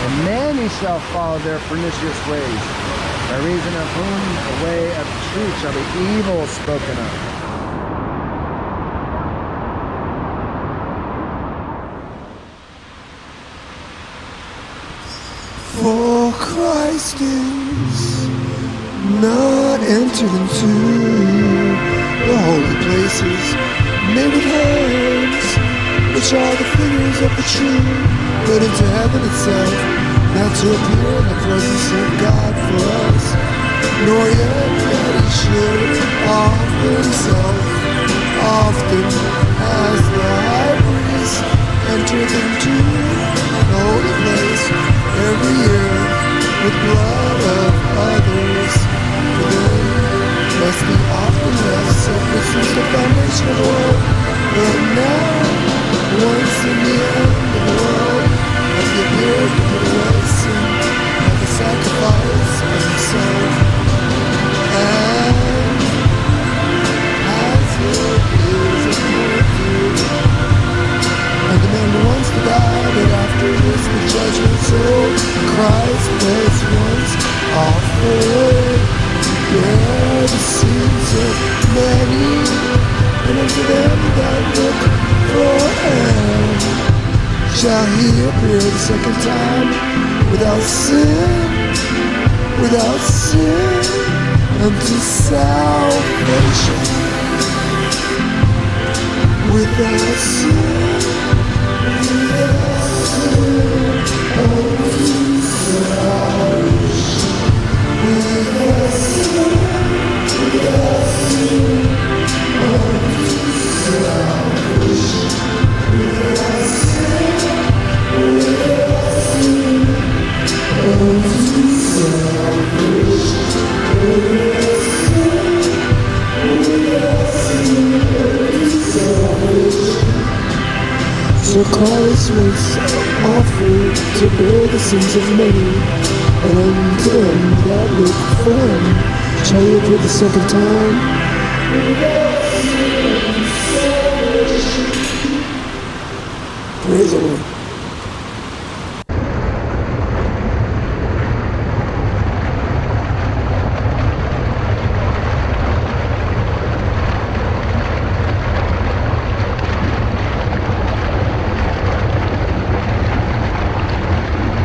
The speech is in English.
and many shall follow their pernicious ways, by reason of whom the way of truth shall be evil spoken of. For Christ is not entered into the holy places made with hands, which are the figures of the true, but into heaven itself, not to appear in the presence of God for us, nor yet that he should offer himself often as the high priest entered into the holy place every year with blood of others. For then must be often left separate since the foundation of the world. But now, once in the end of the world, hath he appeared to put away sin by the sacrifice of himself. And as it is appointed, and the man wants to die, but after this the judgment, so Christ was once offered to bear the sins of many, and unto them that look for him shall he appear the second time without sin, unto salvation, without sin. So Christ was offered to bear the sins of many, and unto them that look for him shall he appear the second time. Praise the Lord.